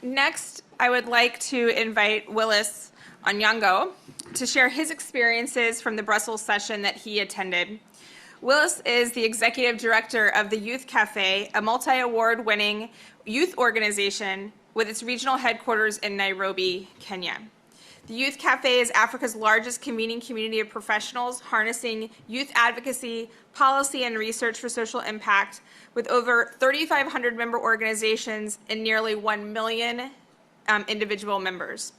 Next, I would like to invite Willice Onyango to share his experiences from the Brussels session that he attended. Willice is the executive director of the Youth Café, a multi-award winning youth organization with its regional headquarters in Nairobi, Kenya. The Youth Café is Africa's largest convening community of professionals harnessing youth advocacy, policy, and research for social impact, with over 3,500 member organizations and nearly 1 million individual members.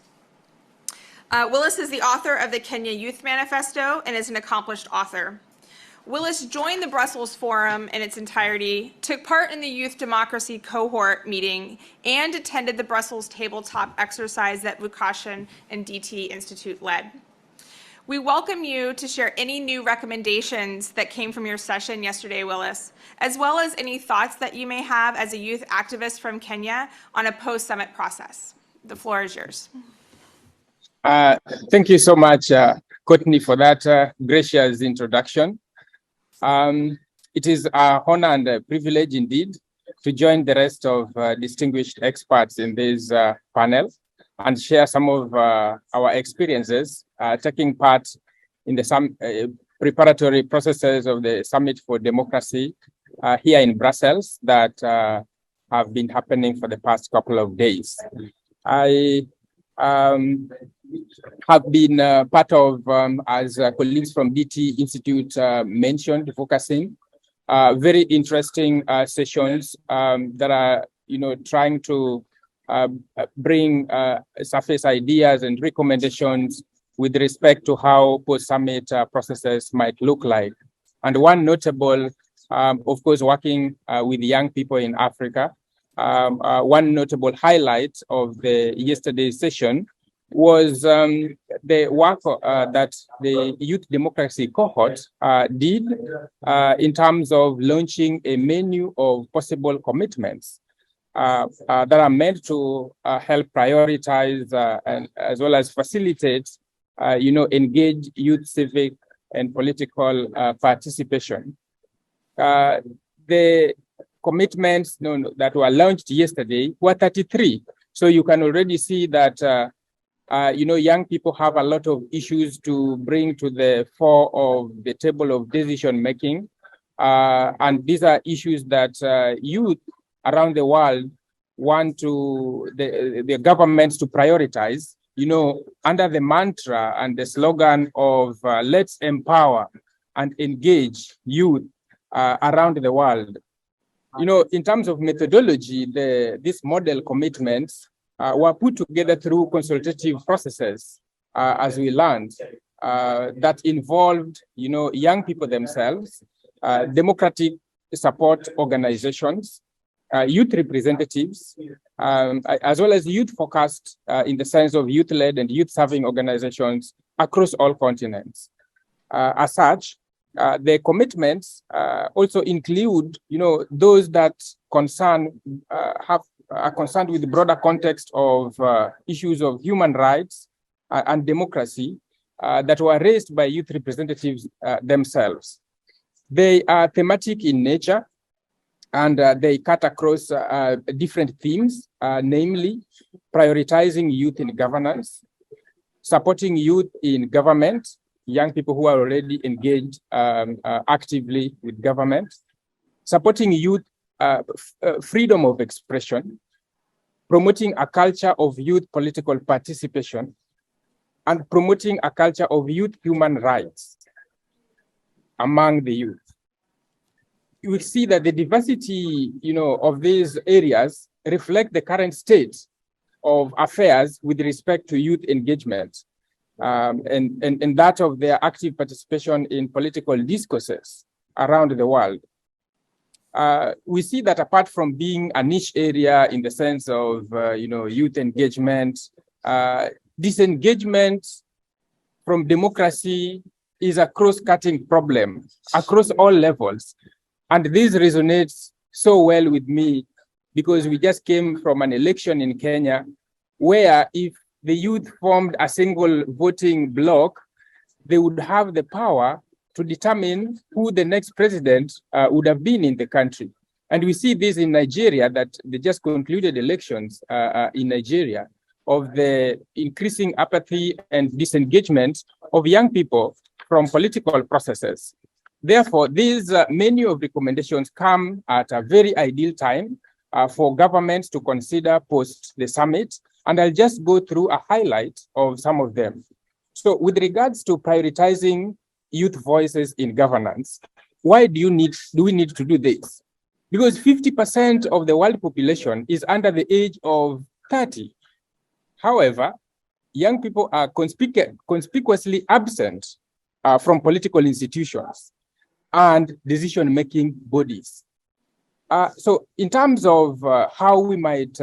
Willice is the author of the Kenya Youth Manifesto and is an accomplished author. Willice joined the Brussels Forum in its entirety, took part in the Youth Democracy Cohort meeting, and attended the Brussels tabletop exercise that Vukashan and DT Institute led. We welcome you to share any new recommendations that came from your session yesterday, Willice, as well as any thoughts that you may have as a youth activist from Kenya on a post-summit process. The floor is yours. Thank you so much, Courtney, for that gracious introduction. It is an honor and a privilege indeed to join the rest of distinguished experts in this panel and share some of our experiences taking part in the preparatory processes of the Summit for Democracy here in Brussels that have been happening for the past couple of days. I have been part of, as colleagues from DT Institute mentioned, focusing very interesting sessions that are, trying to bring surface ideas and recommendations with respect to how post-summit processes might look like. And one notable, of course, working with young people in Africa. One notable highlight of the yesterday's session was the work that the Youth Democracy Cohort did in terms of launching a menu of possible commitments that are meant to help prioritize and as well as facilitate, engage youth civic and political participation. The commitments that were launched yesterday were 33. So you can already see that young people have a lot of issues to bring to the fore of the table of decision making. And these are issues that youth around the world want to the governments to prioritize, under the mantra and the slogan of let's empower and engage youth around the world. In terms of methodology, these model commitments were put together through consultative processes, as we learned, that involved, young people themselves, democratic support organizations, youth representatives, as well as youth-focused in the sense of youth-led and youth-serving organizations across all continents. As such, the commitments also include, those that are concerned with the broader context of issues of human rights and democracy that were raised by youth representatives themselves. They are thematic in nature, and they cut across different themes, namely prioritizing youth in governance, supporting youth in government, young people who are already engaged actively with government, supporting youth freedom of expression, promoting a culture of youth political participation, and promoting a culture of youth human rights among the youth. You will see that the diversity, of these areas reflect the current state of affairs with respect to youth engagement and that of their active participation in political discourses around the world. We see that apart from being a niche area in the sense of, youth engagement, disengagement from democracy is a cross-cutting problem across all levels. And this resonates so well with me because we just came from an election in Kenya where if the youth formed a single voting bloc, they would have the power to determine who the next president would have been in the country. And we see this in Nigeria, that they just concluded elections in Nigeria, of the increasing apathy and disengagement of young people from political processes. Therefore, these menu of recommendations come at a very ideal time for governments to consider post the summit. And I'll just go through a highlight of some of them. So with regards to prioritizing youth voices in governance, why do we need to do this? Because 50% of the world population is under the age of 30. However, young people are conspicuously absent from political institutions and decision-making bodies. So in terms of how we might,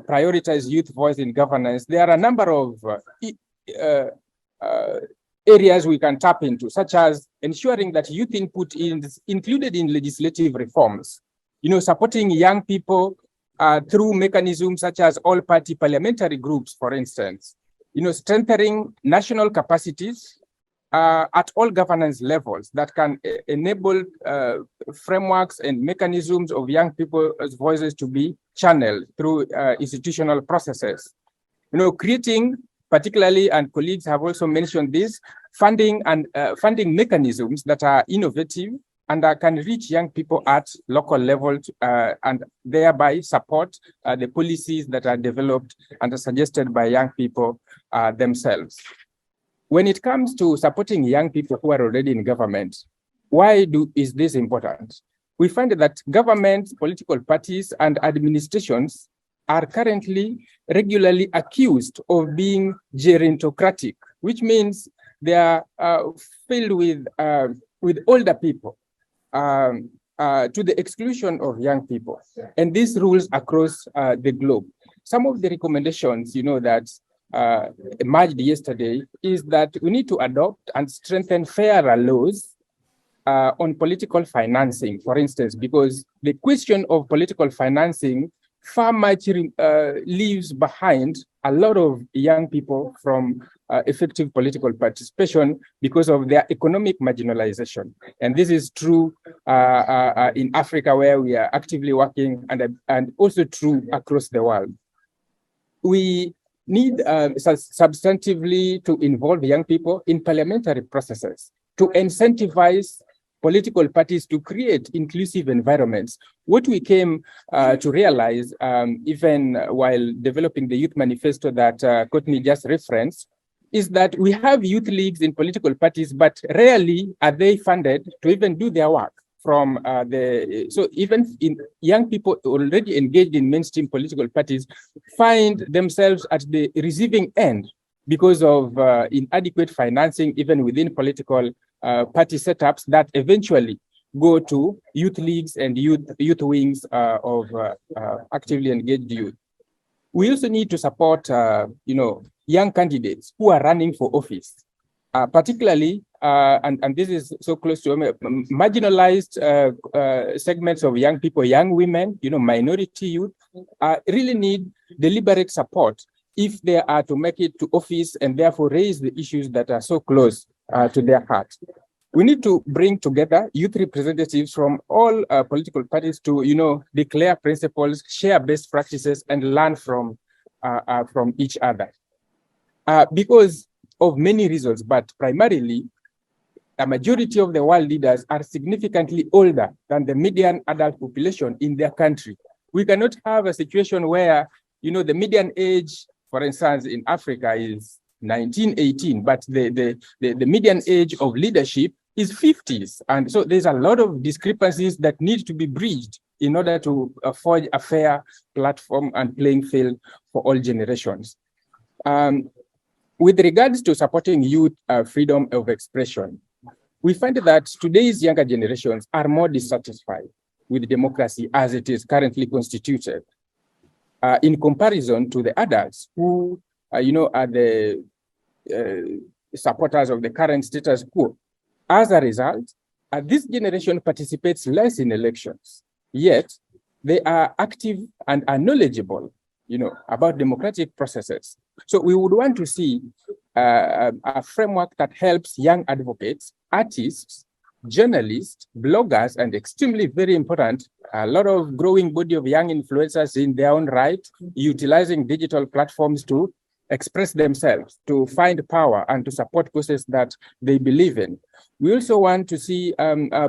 prioritize youth voice in governance, there are a number of areas we can tap into, such as ensuring that youth input is included in legislative reforms, supporting young people through mechanisms such as all-party parliamentary groups, for instance, strengthening national capacities at all governance levels that can enable frameworks and mechanisms of young people's voices to be channeled through institutional processes. Creating, particularly, and colleagues have also mentioned this, funding mechanisms that are innovative and can reach young people at local level and thereby support the policies that are developed and are suggested by young people themselves. When it comes to supporting young people who are already in government, why is this important? We find that governments, political parties, and administrations are currently regularly accused of being gerontocratic, which means they are filled with older people to the exclusion of young people. And this rules across the globe. Some of the recommendations, that emerged yesterday is that we need to adopt and strengthen fairer laws on political financing, for instance, because the question of political financing far much leaves behind a lot of young people from effective political participation because of their economic marginalization. And this is true in Africa, where we are actively working, and also true across the world. We need substantively to involve young people in parliamentary processes, to incentivize political parties to create inclusive environments. What we came to realize, even while developing the youth manifesto that Courtney just referenced, is that we have youth leagues in political parties, but rarely are they funded to even do their work. So even in young people already engaged in mainstream political parties find themselves at the receiving end because of inadequate financing, even within political party setups that eventually go to youth leagues and youth wings of actively engaged youth. We also need to support, young candidates who are running for office, particularly, and this is so close to marginalized segments of young people, young women, minority youth, really need deliberate support if they are to make it to office and therefore raise the issues that are so close to their heart. We need to bring together youth representatives from all political parties to, declare principles, share best practices, and learn from each other. Because of many reasons, but primarily, a majority of the world leaders are significantly older than the median adult population in their country. We cannot have a situation where, the median age, for instance, in Africa is 1918, but the median age of leadership is 50s. And so there's a lot of discrepancies that need to be bridged in order to forge a fair platform and playing field for all generations. With regards to supporting youth freedom of expression, we find that today's younger generations are more dissatisfied with democracy as it is currently constituted, in comparison to the adults who, are the supporters of the current status quo. As a result, this generation participates less in elections, yet they are active and are knowledgeable, about democratic processes. So we would want to see a framework that helps young advocates, artists, journalists, bloggers, and extremely very important, a lot of growing body of young influencers in their own right, utilizing digital platforms to express themselves, to find power, and to support causes that they believe in. We also want to see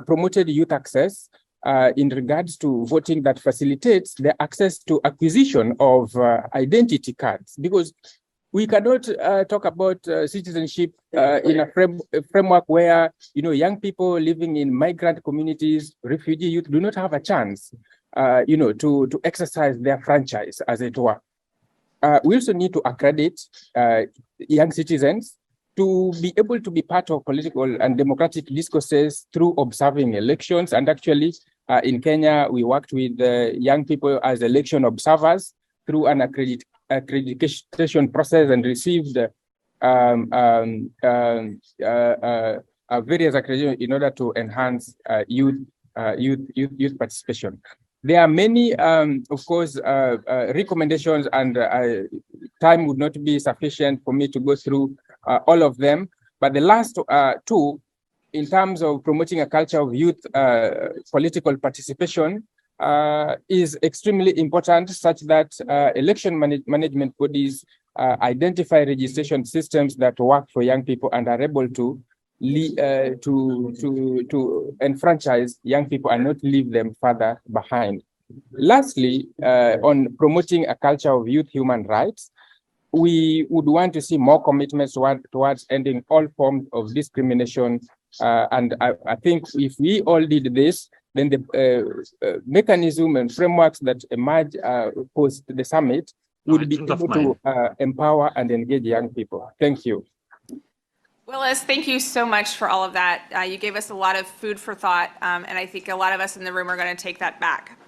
promoted youth access in regards to voting that facilitates the access to acquisition of identity cards, because we cannot talk about citizenship in a framework where young people living in migrant communities, refugee youth do not have a chance to exercise their franchise, as it were. We also need to accredit young citizens to be able to be part of political and democratic discourses through observing elections. And actually, in Kenya, we worked with young people as election observers through an accreditation process and received various accreditation in order to enhance youth participation. There are many, of course, recommendations, and time would not be sufficient for me to go through all of them. But the last two, in terms of promoting a culture of youth political participation, is extremely important, such that election management bodies identify registration systems that work for young people and are able to enfranchise young people and not leave them further behind. Lastly, on promoting a culture of youth human rights, we would want to see more commitments towards ending all forms of discrimination. And I think if we all did this, then the mechanism and frameworks that emerge post the summit would be able to empower and engage young people. Thank you. Willice, thank you so much for all of that. You gave us a lot of food for thought, and I think a lot of us in the room are going to take that back.